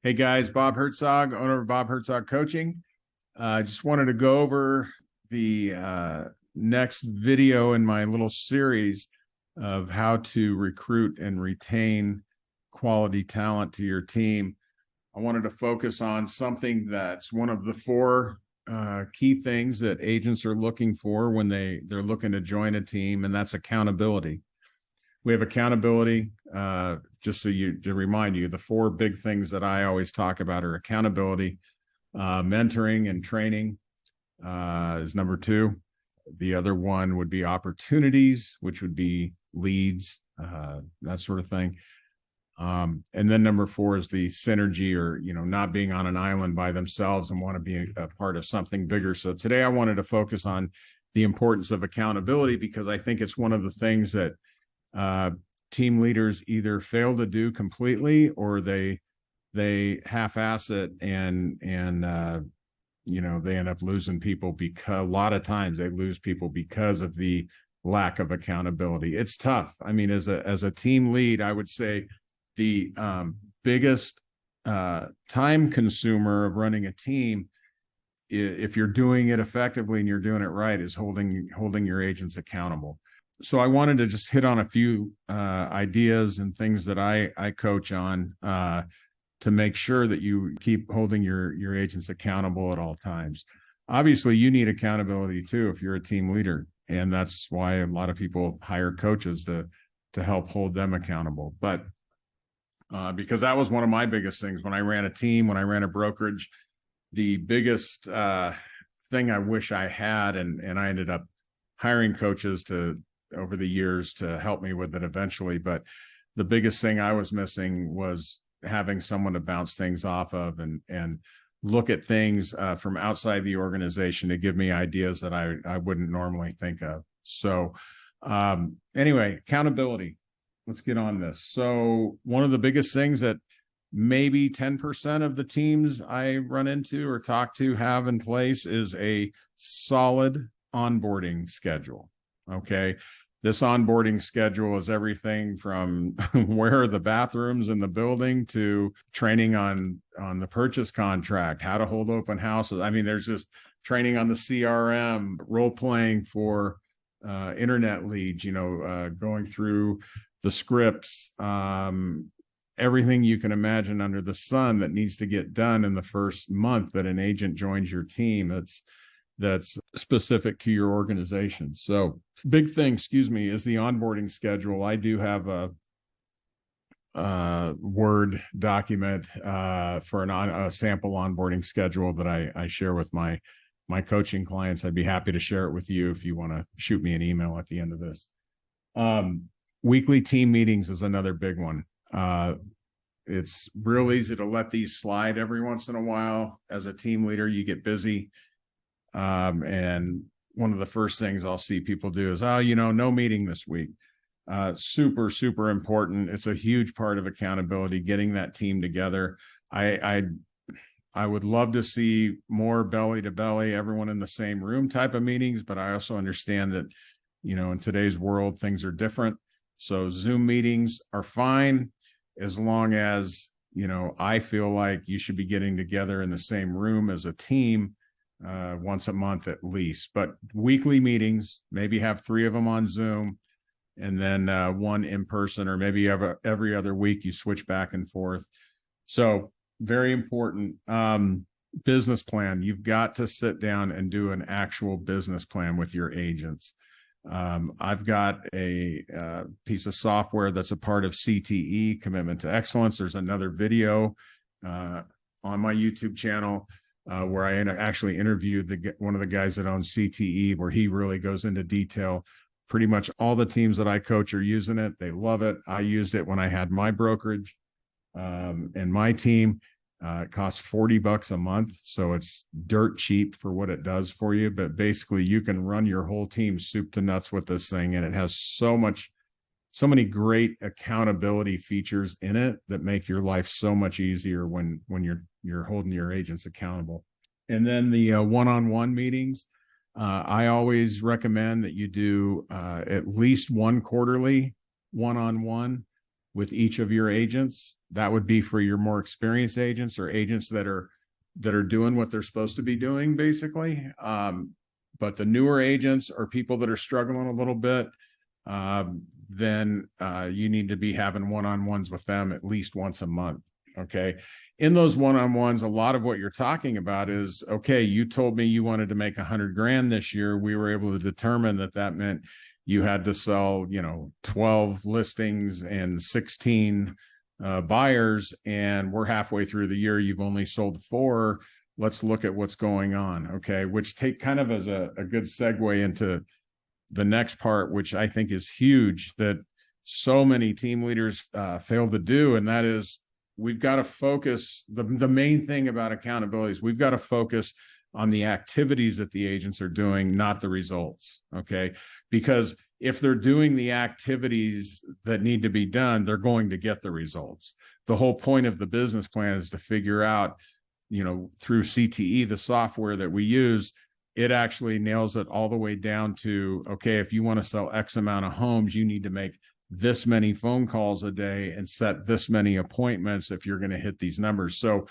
Hey guys, Bob Hertzog, owner of Bob Hertzog Coaching. I just wanted to go over the next video in my little series of how to recruit and retain quality talent to your team. I wanted to focus on something that's one of the four key things that agents are looking for when they're looking to join a team, and that's accountability. We have accountability. Just to remind you, the four big things that I always talk about are accountability, mentoring and training is number two. The other one would be opportunities, which would be leads, that sort of thing. And then number four is the synergy, or not being on an island by themselves and want to be a part of something bigger. So today I wanted to focus on the importance of accountability, because I think it's one of the things that team leaders either fail to do completely, or they half-ass it, and they end up losing people, because a lot of times they lose people because of the lack of accountability. It's tough. I mean, as a team lead, I would say the biggest time consumer of running a team, if you're doing it effectively and you're doing it right, is holding your agents accountable. So I wanted to just hit on a few ideas and things that I coach on to make sure that you keep holding your agents accountable at all times. Obviously, you need accountability too if you're a team leader, and that's why a lot of people hire coaches to help hold them accountable. But because that was one of my biggest things when I ran a team, when I ran a brokerage, the biggest thing I wish I had, and I ended up hiring coaches over the years to help me with it eventually. But the biggest thing I was missing was having someone to bounce things off of and look at things from outside the organization to give me ideas that I wouldn't normally think of. So anyway, accountability. Let's get on this. So one of the biggest things that maybe 10% of the teams I run into or talk to have in place is a solid onboarding schedule. Okay. This onboarding schedule is everything from where are the bathrooms in the building to training on the purchase contract, how to hold open houses. I mean, there's just training on the CRM, role playing for internet leads, going through the scripts, everything you can imagine under the sun that needs to get done in the first month that an agent joins your team. That's specific to your organization. So big thing, is the onboarding schedule. I do have a Word document for a sample onboarding schedule that I share with my coaching clients. I'd be happy to share it with you if you want to shoot me an email at the end of this. Weekly team meetings is another big one. It's real easy to let these slide every once in a while. As a team leader, you get busy. And one of the first things I'll see people do is, no meeting this week. Super, super important. It's a huge part of accountability, getting that team together. I would love to see more belly to belly, everyone in the same room type of meetings, but I also understand that, in today's world, things are different. So Zoom meetings are fine as long as, I feel like you should be getting together in the same room as a team once a month at least. But weekly meetings, maybe have 3 of them on Zoom, and then one in person, or maybe every other week you switch back and forth. So very important. Business plan. You've got to sit down and do an actual business plan with your agents. I've got a piece of software that's a part of CTE, Commitment to Excellence. There's another video on my YouTube channel where I actually interviewed one of the guys that owns CTE, where he really goes into detail. Pretty much all the teams that I coach are using it. They love it. I used it when I had my brokerage and my team. It costs $40 a month, so it's dirt cheap for what it does for you. But basically, you can run your whole team soup to nuts with this thing, and it has so many great accountability features in it that make your life so much easier when you're holding your agents accountable. And then the one-on-one meetings, I always recommend that you do at least one quarterly one-on-one with each of your agents. That would be for your more experienced agents or agents that are doing what they're supposed to be doing, basically. But the newer agents or people that are struggling a little bit, then you need to be having one-on-ones with them at least once a month. Okay. In those one-on-ones, a lot of what you're talking about is, okay, you told me you wanted to make 100 grand this year. We were able to determine that meant you had to sell, 12 listings and 16 buyers, and we're halfway through the year. You've only sold 4. Let's look at what's going on. Okay. Which take kind of as a good segue into the next part, which I think is huge, that so many team leaders fail to do. And that is, we've got to focus. The main thing about accountability is we've got to focus on the activities that the agents are doing, not the results. Okay. Because if they're doing the activities that need to be done, they're going to get the results. The whole point of the business plan is to figure out, through CTE, the software that we use, it actually nails it all the way down to, okay, if you want to sell X amount of homes, you need to make this many phone calls a day and set this many appointments if you're going to hit these numbers. So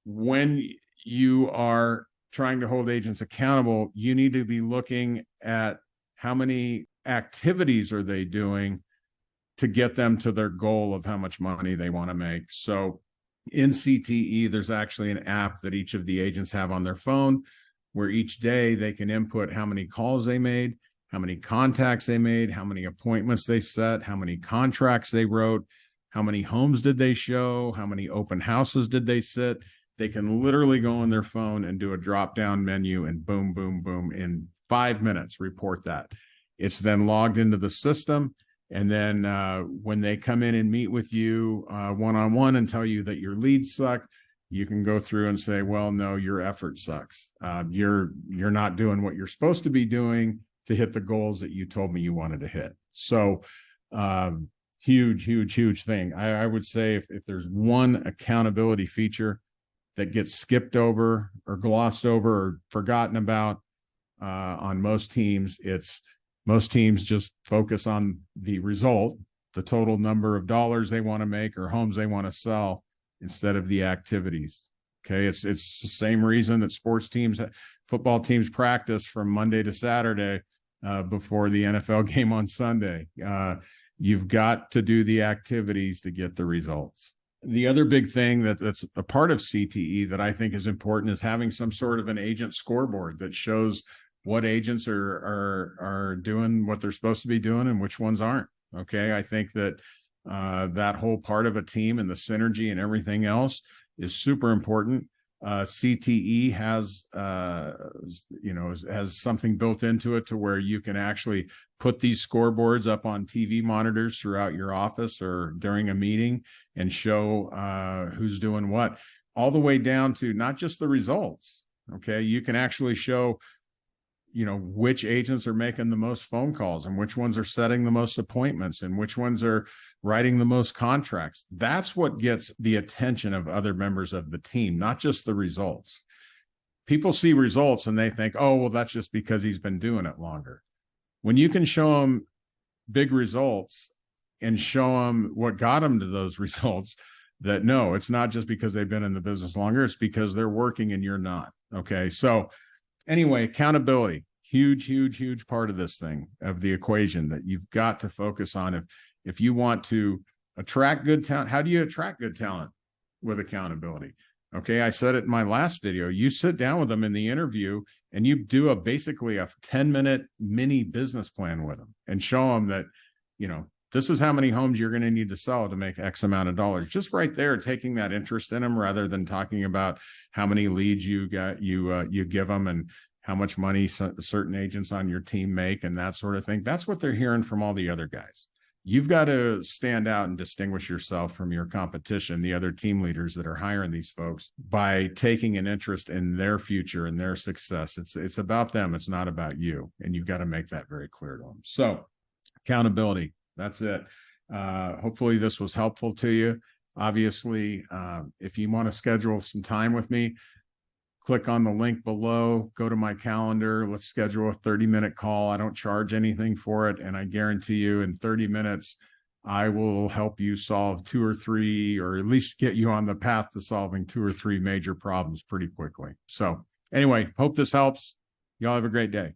when you are trying to hold agents accountable, you need to be looking at how many activities are they doing to get them to their goal of how much money they want to make. So in CTE, there's actually an app that each of the agents have on their phone, where each day they can input how many calls they made, how many contacts they made, how many appointments they set, how many contracts they wrote, how many homes did they show, how many open houses did they sit. They can literally go on their phone and do a drop-down menu and boom, boom, boom, in 5 minutes, report that. It's then logged into the system. And then when they come in and meet with you one-on-one and tell you that your leads suck, you can go through and say, well, no, your effort sucks. You're not doing what you're supposed to be doing to hit the goals that you told me you wanted to hit. So huge thing. I would say if there's one accountability feature that gets skipped over or glossed over or forgotten about on most teams, most teams just focus on the result, the total number of dollars they want to make or homes they want to sell, instead of the activities. Okay. It's the same reason that football teams practice from Monday to Saturday before the NFL game on Sunday. You've got to do the activities to get the results. The other big thing that's a part of CTE that I think is important is having some sort of an agent scoreboard that shows what agents are doing what they're supposed to be doing and which ones aren't. Okay. I think that that whole part of a team and the synergy and everything else is super important. CTE has something built into it to where you can actually put these scoreboards up on TV monitors throughout your office or during a meeting and show who's doing what, all the way down to not just the results. Okay. You can actually show which agents are making the most phone calls and which ones are setting the most appointments and which ones are writing the most contracts. That's what gets the attention of other members of the team, not just the results. People see results and they think, oh, well, that's just because he's been doing it longer. When you can show them big results and show them what got them to those results, that no, it's not just because they've been in the business longer, it's because they're working and you're not. Okay. So anyway, accountability, huge part of this thing, of the equation that you've got to focus on. If you want to attract good talent, how do you attract good talent? With accountability. Okay. I said it in my last video. You sit down with them in the interview and you do basically a 10-minute mini business plan with them and show them that, this is how many homes you're going to need to sell to make X amount of dollars. Just right there, taking that interest in them rather than talking about how many leads you give them and how much money certain agents on your team make and that sort of thing. That's what they're hearing from all the other guys. You've got to stand out and distinguish yourself from your competition, the other team leaders that are hiring these folks, by taking an interest in their future and their success. It's about them. It's not about you. And you've got to make that very clear to them. So accountability. That's it. Hopefully this was helpful to you. Obviously, if you want to schedule some time with me, click on the link below, go to my calendar. Let's schedule a 30-minute call. I don't charge anything for it. And I guarantee you in 30 minutes, I will help you solve 2 or 3, or at least get you on the path to solving 2 or 3 major problems pretty quickly. So anyway, hope this helps. Y'all have a great day.